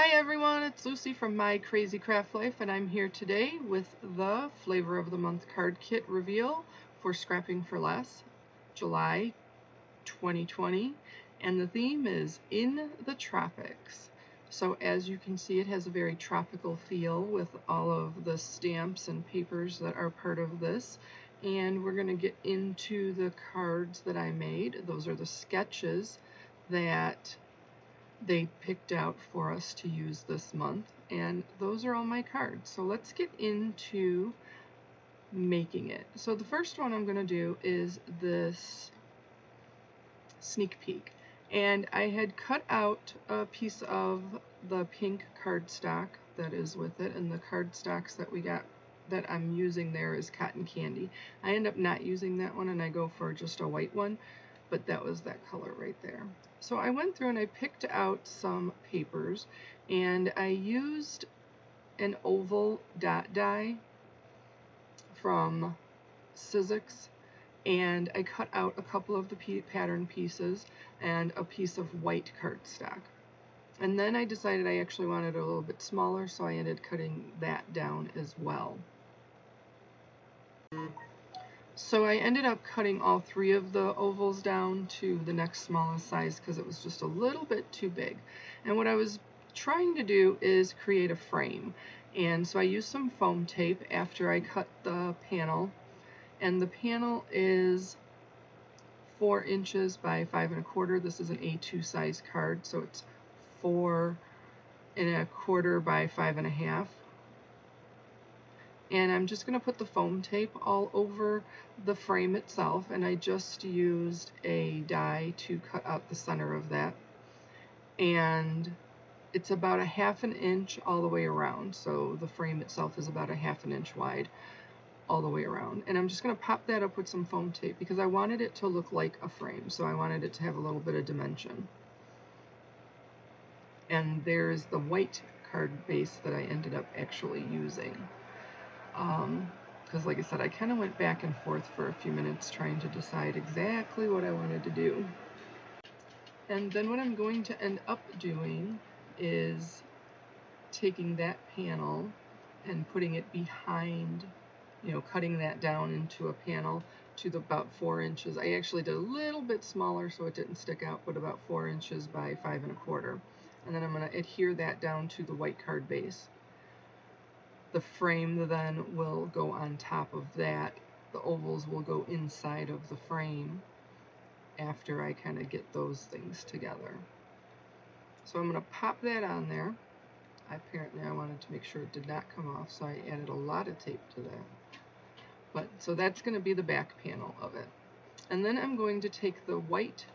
Hi everyone, it's Lucy from My Crazy Craft Life, and I'm here today with the Flavor of the Month card kit reveal for Scrapping for Less, July 2020, and the theme is In the Tropics. So as you can see, it has a very tropical feel with all of the stamps and papers that are part of this, and we're going to get into the cards that I made. Those are the sketches that they picked out for us to use this month, and those are all my cards. So let's get into making it. So the first one I'm going to do is this sneak peek, and I had cut out a piece of the pink cardstock that is with it, and the cardstocks that we got that I'm using there is cotton candy. I end up not using that one and I go for just a white one, but that was that color right there. So I went through and I picked out some papers, and I used an oval dot die from Sizzix, and I cut out a couple of the pattern pieces and a piece of white cardstock. And then I decided I actually wanted it a little bit smaller, so I ended up cutting that down as well. So I ended up cutting all three of the ovals down to the next smallest size because it was just a little bit too big. And what I was trying to do is create a frame. And so I used some foam tape after I cut the panel. And the panel is 4 inches by 5 1/4. This is an A2 size card, so it's 4 1/4 by 5 1/2. And I'm just going to put the foam tape all over the frame itself, and I just used a die to cut out the center of that, and it's about a 1/2 inch all the way around, so the frame itself is about a 1/2 inch wide all the way around. And I'm just going to pop that up with some foam tape because I wanted it to look like a frame, so I wanted it to have a little bit of dimension. And there's the white card base that I ended up actually using. Because like I said, I kind of went back and forth for a few minutes trying to decide exactly what I wanted to do. And then what I'm going to end up doing is taking that panel and putting it behind, cutting that down into a panel to about 4 inches. I actually did a little bit smaller so it didn't stick out, but about 4 inches by 5 1/4. And then I'm going to adhere that down to the white card base. The frame then will go on top of that. The ovals will go inside of the frame after I kind of get those things together. So I'm going to pop that on there. Apparently I wanted to make sure it did not come off, so I added a lot of tape to that. So that's going to be the back panel of it. And then I'm going to take the white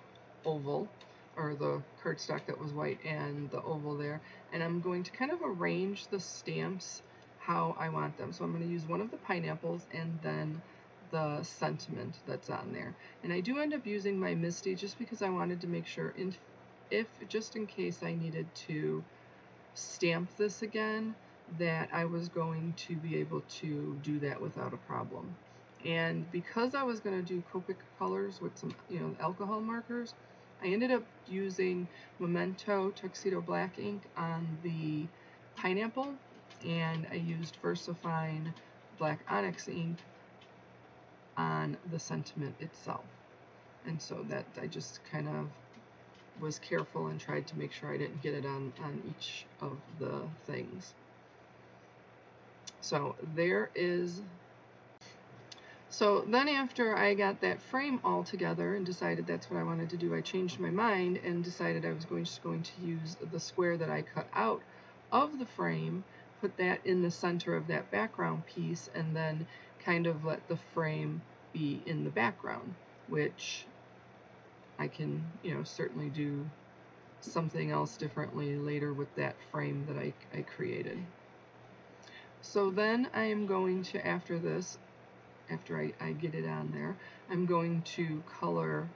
oval, or the cardstock that was white, and the oval there, and I'm going to kind of arrange the stamps how I want them. So I'm going to use one of the pineapples and then the sentiment that's on there. And I do end up using my Misty just because I wanted to make sure, if just in case I needed to stamp this again, that I was going to be able to do that without a problem. And because I was going to do Copic colors with some, alcohol markers, I ended up using Memento Tuxedo Black ink on the pineapple, and I used VersaFine Black Onyx ink on the sentiment itself. And so that I just kind of was careful and tried to make sure I didn't get it on each of the things. So there is. So then after I got that frame all together and decided that's what I wanted to do, I changed my mind and decided I was just going to use the square that I cut out of the frame, put that in the center of that background piece, and then kind of let the frame be in the background, which I can, certainly do something else differently later with that frame that I created. So then I am going to, after I get it on there, I'm going to color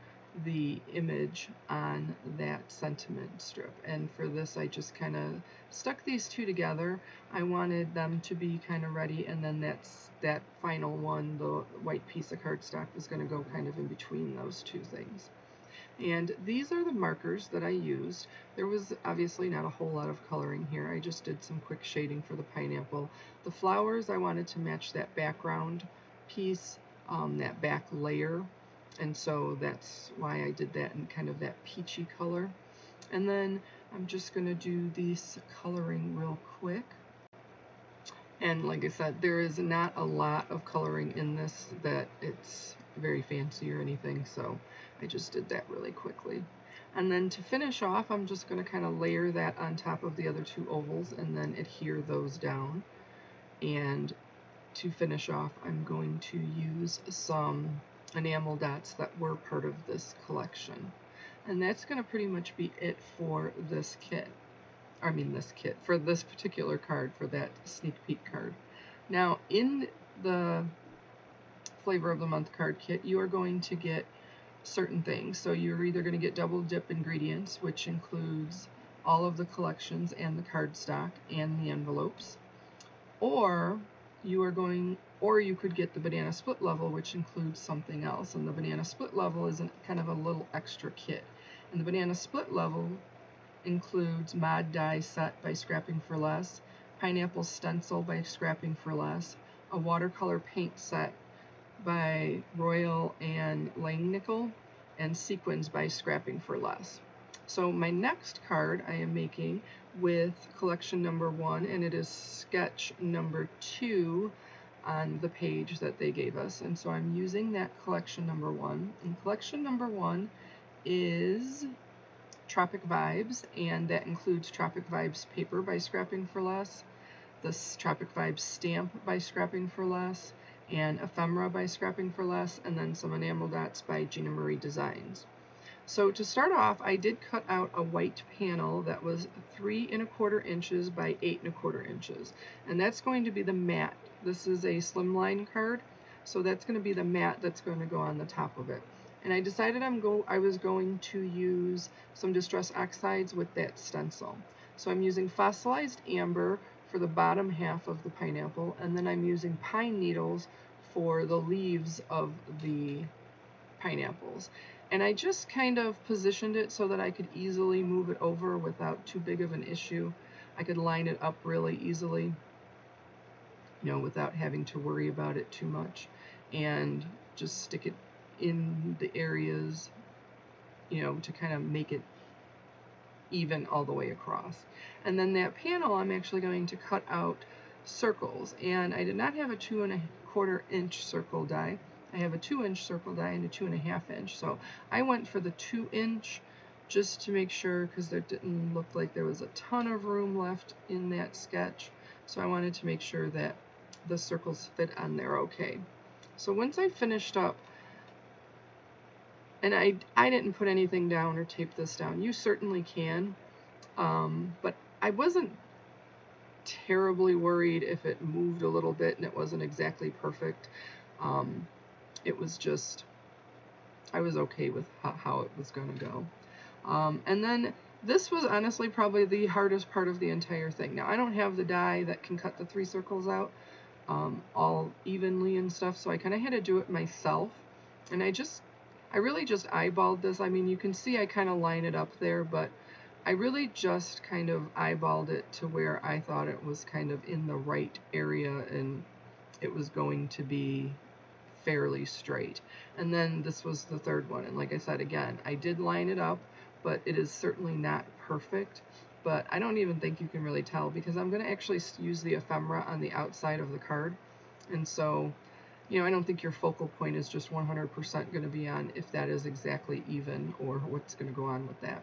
the image on that sentiment strip. And for this, I just kind of stuck these two together. I wanted them to be kind of ready, and then that final one, the white piece of cardstock, was going to go kind of in between those two things. And these are the markers that I used. There was obviously not a whole lot of coloring here. I just did some quick shading for the pineapple. The flowers, I wanted to match that background piece, that back layer. And so that's why I did that in kind of that peachy color. And then I'm just going to do this coloring real quick. And like I said, there is not a lot of coloring in this that it's very fancy or anything, so I just did that really quickly. And then to finish off, I'm just going to kind of layer that on top of the other two ovals and then adhere those down. And to finish off, I'm going to use some enamel dots that were part of this collection. And that's going to pretty much be it for this kit. For this particular card, for that sneak peek card. Now, in the Flavor of the Month card kit, you are going to get certain things. So you're either going to get double dip ingredients, which includes all of the collections and the cardstock and the envelopes, or you could get the banana split level, which includes something else. And the banana split level is kind of a little extra kit. And the banana split level includes Mod Die Set by Scrapping for Less, Pineapple Stencil by Scrapping for Less, a watercolor paint set by Royal and Langnickel, and Sequins by Scrapping for Less. So my next card I am making with collection number 1, and it is sketch number 2 on the page that they gave us. And so I'm using that collection number 1. And collection number 1 is Tropic Vibes, and that includes Tropic Vibes paper by Scrapping for Less, the Tropic Vibes stamp by Scrapping for Less, and ephemera by Scrapping for Less, and then some enamel dots by Gina Marie Designs. So to start off, I did cut out a white panel that was 3 1/4 inches by 8 1/4 inches, and that's going to be the mat. This is a slimline card, so that's going to be the mat that's going to go on the top of it. And I decided I was going to use some Distress Oxides with that stencil. So I'm using fossilized amber for the bottom half of the pineapple, and then I'm using pine needles for the leaves of the pineapples. And I just kind of positioned it so that I could easily move it over without too big of an issue. I could line it up really easily, without having to worry about it too much, and just stick it in the areas, to kind of make it even all the way across. And then that panel, I'm actually going to cut out circles, and I did not have a 2 1/4 inch circle die. I have a 2 inch circle die and a 2 1/2 inch. So I went for the 2 inch just to make sure, because there didn't look like there was a ton of room left in that sketch. So I wanted to make sure that the circles fit on there okay. So once I finished up, and I didn't put anything down or tape this down. You certainly can, but I wasn't terribly worried if it moved a little bit and it wasn't exactly perfect. It was just, I was okay with how it was going to go. And then this was honestly probably the hardest part of the entire thing. Now, I don't have the die that can cut the 3 circles out all evenly and stuff, so I kind of had to do it myself. And I really just eyeballed this. I mean, you can see I kind of line it up there, but I really just kind of eyeballed it to where I thought it was kind of in the right area and it was going to be fairly straight. And then this was the third one. And like I said, again, I did line it up, but it is certainly not perfect. But I don't even think you can really tell, because I'm going to actually use the ephemera on the outside of the card. And so, I don't think your focal point is just 100% going to be on if that is exactly even or what's going to go on with that.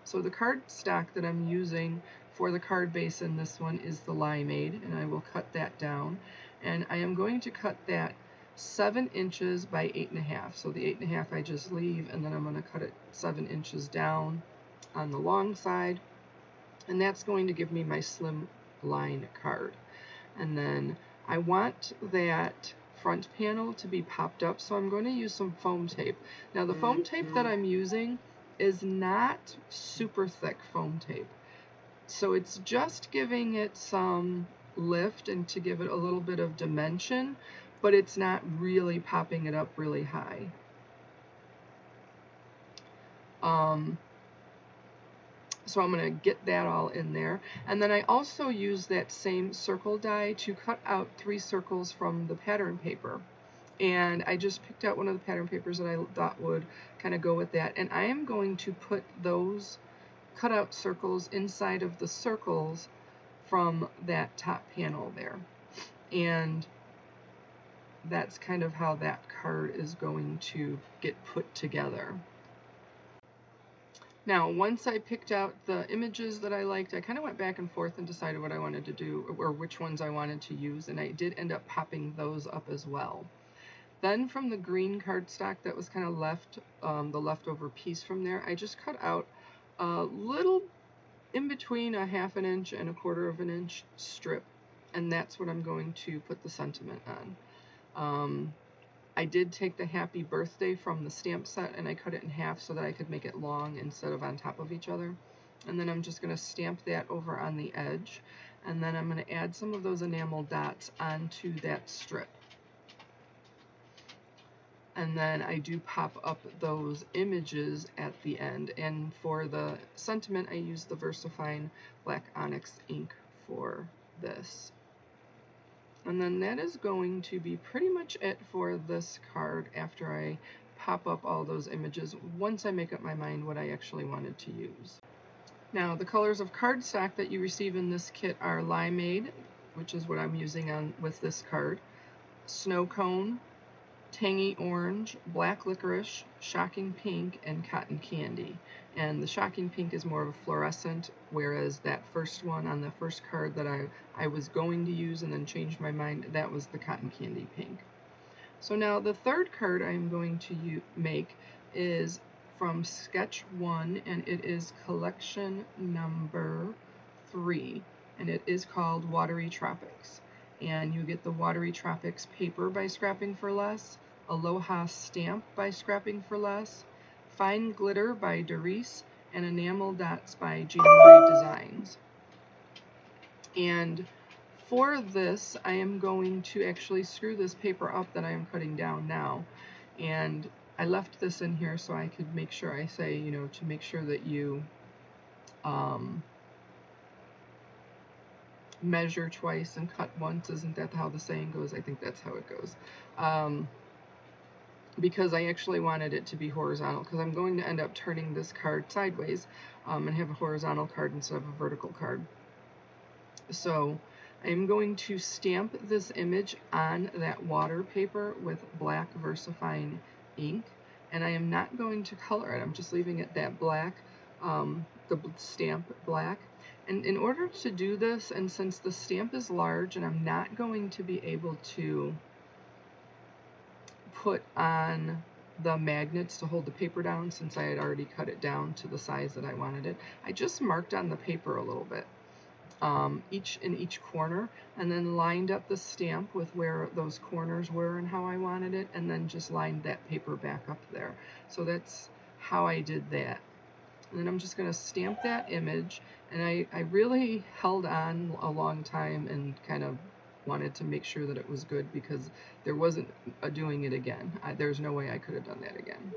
So the card stock that I'm using for the card base in this one is the Limeade, and I will cut that down. And I am going to cut that 7 inches by 8 1/2. So the 8 1/2 I just leave, and then I'm going to cut it 7 inches down on the long side. And that's going to give me my slim line card. And then I want that front panel to be popped up, so I'm going to use some foam tape. Now the foam tape that I'm using is not super thick foam tape, so it's just giving it some lift and to give it a little bit of dimension, but it's not really popping it up really high. So I'm going to get that all in there. And then I also use that same circle die to cut out 3 circles from the pattern paper. And I just picked out one of the pattern papers that I thought would kind of go with that. And I am going to put those cut out circles inside of the circles from that top panel there. And that's kind of how that card is going to get put together. Now, once I picked out the images that I liked, I kind of went back and forth and decided what I wanted to do, or which ones I wanted to use, and I did end up popping those up as well. Then from the green cardstock that was kind of left, the leftover piece from there, I just cut out a little in between a 1/2 inch and a 1/4 inch strip, and that's what I'm going to put the sentiment on. I did take the happy birthday from the stamp set and I cut it in half so that I could make it long instead of on top of each other. And then I'm just going to stamp that over on the edge, and then I'm going to add some of those enamel dots onto that strip. And then I do pop up those images at the end. And for the sentiment, I use the VersaFine Black Onyx ink for this. And then that is going to be pretty much it for this card after I pop up all those images, once I make up my mind what I actually wanted to use. Now, the colors of cardstock that you receive in this kit are Limeade, which is what I'm using on with this card, Snow Cone, Tangy Orange, Black Licorice, Shocking Pink, and Cotton Candy. And the Shocking Pink is more of a fluorescent, whereas that first one on the first card that I was going to use and then changed my mind, that was the Cotton Candy Pink. So now the third card I'm going to make is from Sketch 1, and it is collection number 3, and it is called Watery Tropics. And you get the Watery Tropics paper by Scrapping for Less, Aloha Stamp by Scrapping for Less, Fine Glitter by Doris, and Enamel Dots by Jean Marie Designs. And for this, I am going to actually screw this paper up that I am cutting down now. And I left this in here so I could make sure I say, you know, to make sure that you measure twice and cut once. Isn't that how the saying goes? I think that's how it goes. Because I actually wanted it to be horizontal, because I'm going to end up turning this card sideways and have a horizontal card instead of a vertical card. So I'm going to stamp this image on that water paper with black VersaFine ink, and I am not going to color it. I'm just leaving it that black, the stamp black. And in order to do this, and since the stamp is large and I'm not going to be able to put on the magnets to hold the paper down, since I had already cut it down to the size that I wanted it, I just marked on the paper a little bit, in each corner, and then lined up the stamp with where those corners were and how I wanted it, and then just lined that paper back up there. So that's how I did that. And then I'm just going to stamp that image, and I really held on a long time and kind of wanted to make sure that it was good, because there wasn't doing it again. There's no way I could have done that again.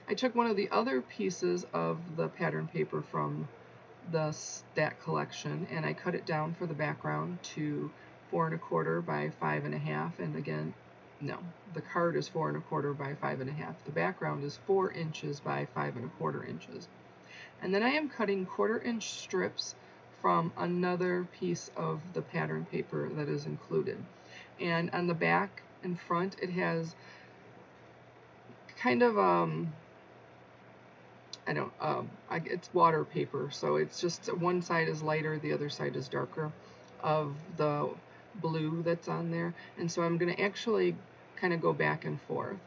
I took one of the other pieces of the pattern paper from that collection, and I cut it down for the background to 4 1/4 by 5 1/2, and again, no, the card is 4 1/4 by 5 1/2. The background is 4 inches by 5 1/4 inches. And then I am cutting 1/4 inch strips from another piece of the pattern paper that is included. And on the back and front, it has kind of it's water paper, so it's just one side is lighter, the other side is darker of the blue that's on there. And so I'm going to actually kind of go back and forth.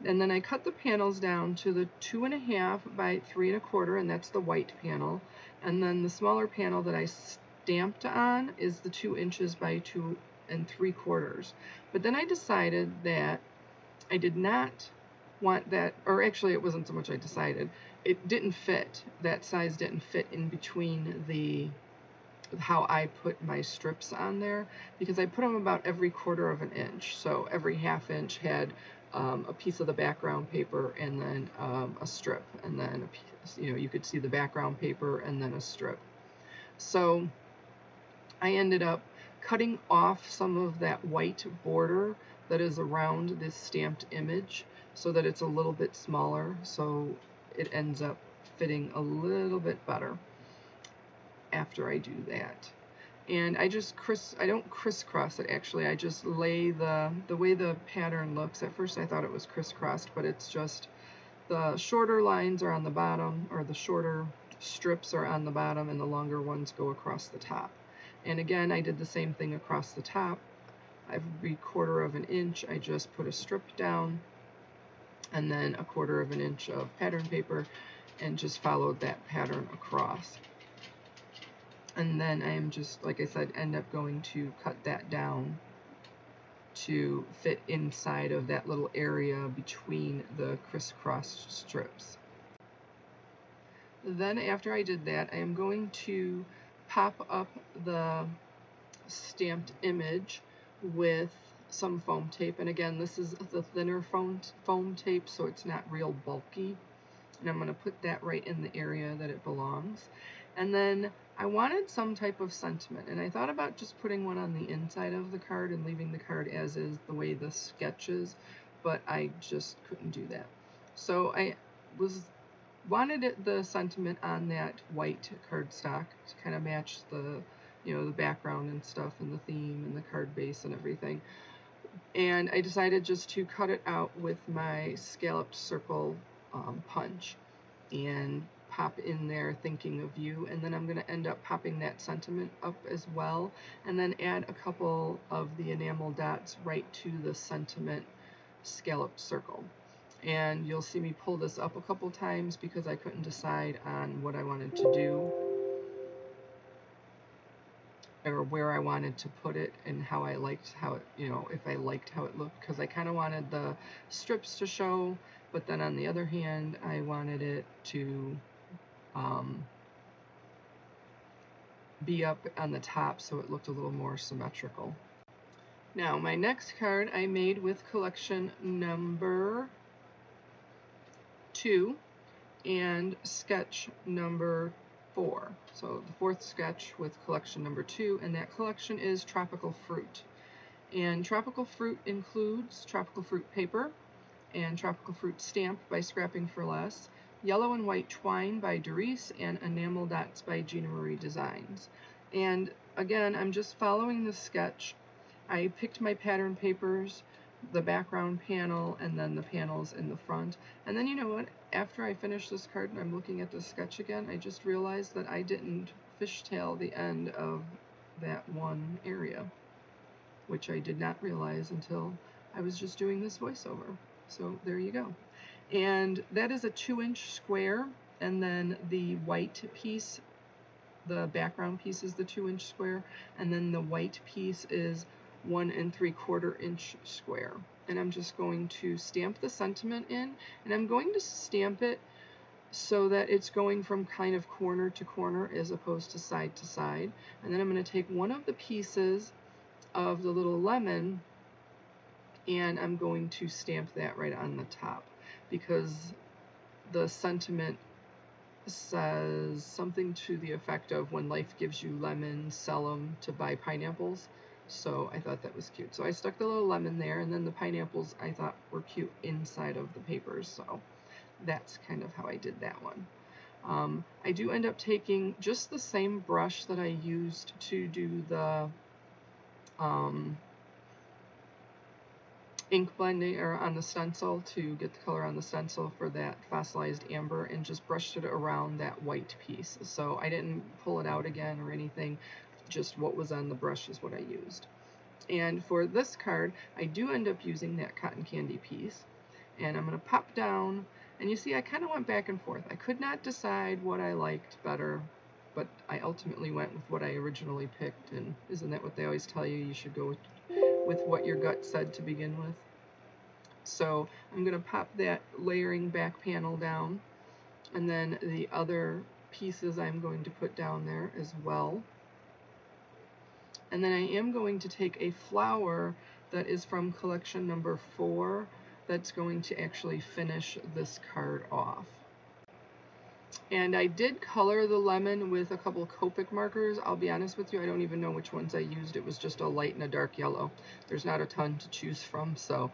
And then I cut the panels down to the 2 1/2 by 3 1/4, and that's the white panel. And then the smaller panel that I stamped on is the 2 inches by 2 3/4. But then I decided that I did not want that, or actually it wasn't so much I decided, it didn't fit, that size didn't fit in between the how I put my strips on there, because I put them about every 1/4 of an inch. So every 1/2 inch had a piece of the background paper and then a strip, and then a piece, you could see the background paper and then a strip. So I ended up cutting off some of that white border that is around this stamped image so that it's a little bit smaller, so it ends up fitting a little bit better after I do that. And I don't crisscross it actually, I just lay the way the pattern looks. At first I thought it was crisscrossed, but it's just the shorter lines are on the bottom, or the shorter strips are on the bottom, and the longer ones go across the top. And again, I did the same thing across the top. Every 1/4 of an inch, I just put a strip down, and then a 1/4 of an inch of pattern paper, and just followed that pattern across. And then I am just, like I said, end up going to cut that down to fit inside of that little area between the crisscrossed strips. Then after I did that, I am going to pop up the stamped image with some foam tape. And again, this is the thinner foam tape, so it's not real bulky. And I'm going to put that right in the area that it belongs. And then I wanted some type of sentiment, and I thought about just putting one on the inside of the card and leaving the card as is, the way the sketch is, but I just couldn't do that. So I wanted the sentiment on that white cardstock to kind of match the the background and stuff, and the theme and the card base and everything. And I decided just to cut it out with my scalloped circle punch and pop in there thinking of you, and then I'm going to end up popping that sentiment up as well, and then add a couple of the enamel dots right to the sentiment scalloped circle. And you'll see me pull this up a couple times because I couldn't decide on what I wanted to do, or where I wanted to put it, and how I liked how it, if I liked how it looked, because I kind of wanted the strips to show, but then on the other hand, I wanted it to be up on the top so it looked a little more symmetrical. Now, my next card I made with collection number 2 and sketch number 4. So the 4th sketch with collection number 2, and that collection is tropical fruit. And tropical fruit includes tropical fruit paper and tropical fruit stamp by Scrapping for Less, yellow and white twine by Doris, and enamel dots by Gina Marie Designs. And again, I'm just following the sketch. I picked my pattern papers, the background panel, and then the panels in the front. And then, you know what, after I finish this card and I'm looking at the sketch again, I just realized that I didn't fishtail the end of that one area, which I did not realize until I was just doing this voiceover. So there you go. And that is a 2-inch square, and then the white piece, the background piece, is the 2-inch square, and then the white piece is 1 3/4 inch square. And I'm just going to stamp the sentiment in, and I'm going to stamp it so that it's going from kind of corner to corner as opposed to side. And then I'm going to take one of the pieces of the little lemon, and I'm going to stamp that right on the top, because the sentiment says something to the effect of, when life gives you lemons, sell them to buy pineapples. So I thought that was cute. So I stuck the little lemon there, and then the pineapples I thought were cute inside of the papers. So that's kind of how I did that one. I do end up taking just the same brush that I used to do the ink blending, or on the stencil, to get the color on the stencil for that fossilized amber, and just brushed it around that white piece. So I didn't pull it out again or anything, just what was on the brush is what I used. And for this card, I do end up using that cotton candy piece, and I'm going to pop down, and you see I kind of went back and forth. I could not decide what I liked better, but I ultimately went with what I originally picked, and isn't that what they always tell you? You should go with what your gut said to begin with. So I'm going to pop that layering back panel down, and then the other pieces I'm going to put down there as well. And then I am going to take a flower that is from collection number 4 that's going to actually finish this card off. And I did color the lemon with a couple Copic markers. I'll be honest with you, I don't even know which ones I used. It was just a light and a dark yellow. There's not a ton to choose from, so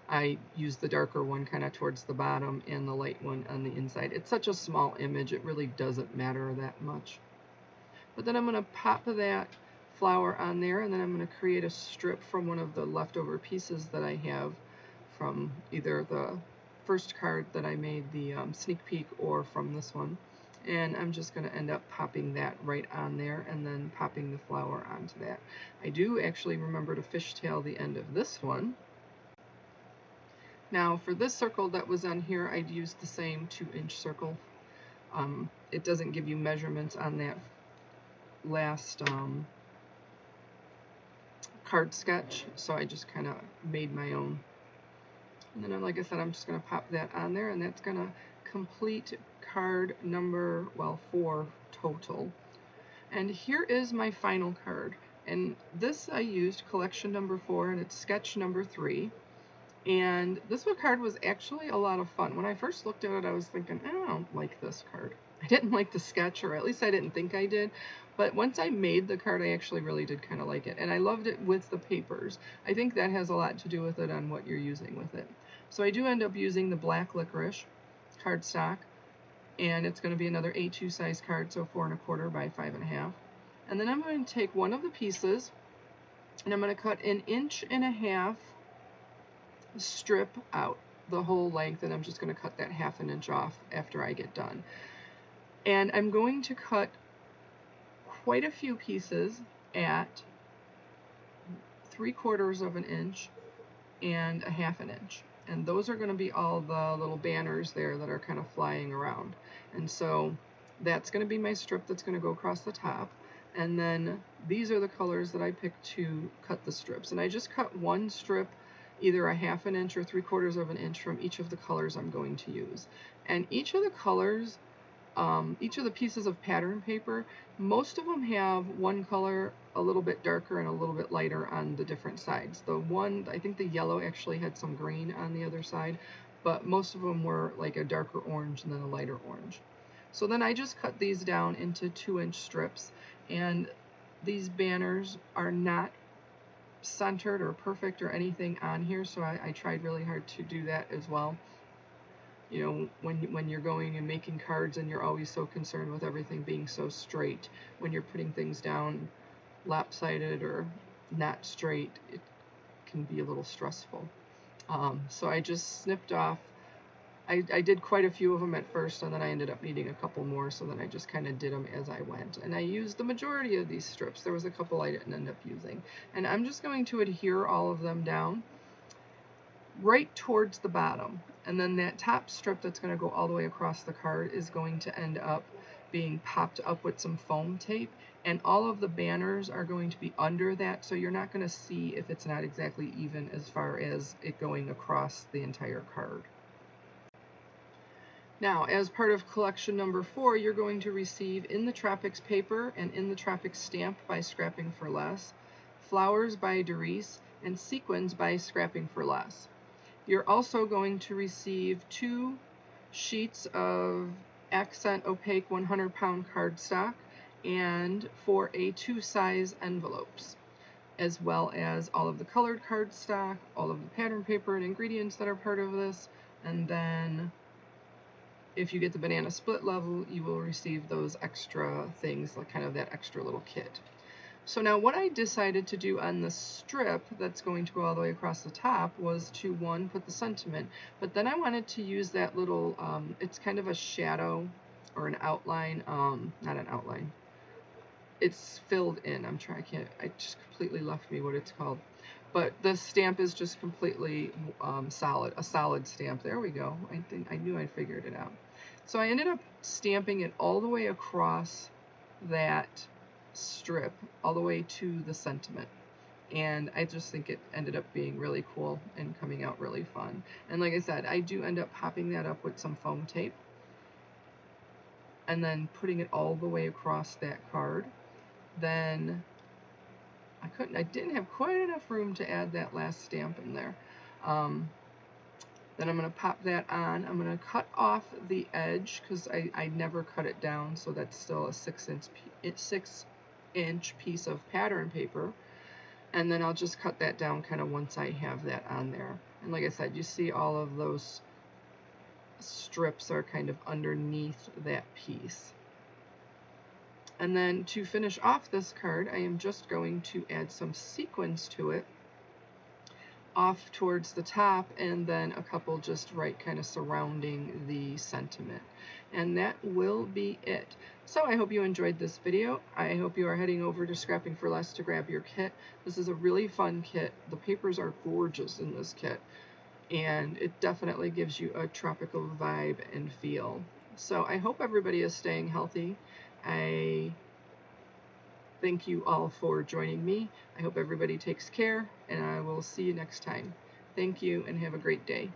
I used the darker one kind of towards the bottom and the light one on the inside. It's such a small image, it really doesn't matter that much. But then I'm going to pop that flower on there, and then I'm going to create a strip from one of the leftover pieces that I have from either the first card that I made, the sneak peek, or from this one. And I'm just going to end up popping that right on there and then popping the flower onto that. I do actually remember to fishtail the end of this one. Now for this circle that was on here, I'd used the same 2-inch circle. It doesn't give you measurements on that last card sketch, so I just kind of made my own. And then, like I said, I'm just going to pop that on there, and that's going to complete card number, well, 4 total. And here is my final card. And this I used collection number 4, and it's sketch number 3. And this card was actually a lot of fun. When I first looked at it, I was thinking, I don't like this card. I didn't like the sketch, or at least I didn't think I did. But once I made the card, I actually really did kind of like it. And I loved it with the papers. I think that has a lot to do with it on what you're using with it. So I do end up using the black licorice cardstock. And it's going to be another A2 size card, so 4 1/4 by 5 1/2. And then I'm going to take one of the pieces, and I'm going to cut 1.5 inches strip out the whole length, and I'm just going to cut that 1/2 inch off after I get done. And I'm going to cut quite a few pieces at 3/4 inch and 1/2 inch. And those are going to be all the little banners there that are kind of flying around. And so that's going to be my strip that's going to go across the top. And then these are the colors that I picked to cut the strips. And I just cut one strip, either 1/2 inch or 3/4 inch from each of the colors I'm going to use. And each of the colors, each of the pieces of pattern paper, most of them have one color a little bit darker and a little bit lighter on the different sides. The one, I think the yellow actually had some green on the other side, but most of them were like a darker orange and then a lighter orange. So then I just cut these down into 2-inch strips, and these banners are not centered or perfect or anything on here, so I tried really hard to do that as well. You know, when you're going and making cards and you're always so concerned with everything being so straight, when you're putting things down lopsided or not straight, it can be a little stressful. So I just snipped off. I did quite a few of them at first, and then I ended up needing a couple more, so then I just kind of did them as I went. And I used the majority of these strips. There was a couple I didn't end up using. And I'm just going to adhere all of them down right towards the bottom. And then that top strip that's going to go all the way across the card is going to end up being popped up with some foam tape. And all of the banners are going to be under that, so you're not going to see if it's not exactly even as far as it going across the entire card. Now, as part of collection number 4, you're going to receive In the Tropics paper and In the Tropics stamp by Scrapping for Less, Flowers by Doris, and Sequins by Scrapping for Less. You're also going to receive 2 sheets of accent opaque 100-pound cardstock and 4 A2 size envelopes, as well as all of the colored cardstock, all of the pattern paper and ingredients that are part of this, and then if you get the banana split level, you will receive those extra things, like kind of that extra little kit. So now what I decided to do on the strip that's going to go all the way across the top was to, one, put the sentiment, but then I wanted to use that little, it's kind of a shadow or an outline, not an outline. It's filled in. I just completely left me what it's called. But the stamp is just completely solid, a solid stamp. There we go. I knew I figured it out. So I ended up stamping it all the way across that strip, all the way to the sentiment. And I just think it ended up being really cool and coming out really fun. And like I said, I do end up popping that up with some foam tape and then putting it all the way across that card. Then I didn't have quite enough room to add that last stamp in there. Then I'm going to pop that on. I'm going to cut off the edge because I never cut it down, so that's still a 6-inch piece of pattern paper. And then I'll just cut that down kind of once I have that on there. And like I said, you see all of those strips are kind of underneath that piece. And then to finish off this card, I am just going to add some sequins to it off towards the top, and then a couple just right kind of surrounding the sentiment. And that will be it. So I hope you enjoyed this video. I hope you are heading over to Scrapping for Less to grab your kit. This is a really fun kit. The papers are gorgeous in this kit, and it definitely gives you a tropical vibe and feel. So I hope everybody is staying healthy. I thank you all for joining me. I hope everybody takes care, and I will see you next time. Thank you, and have a great day.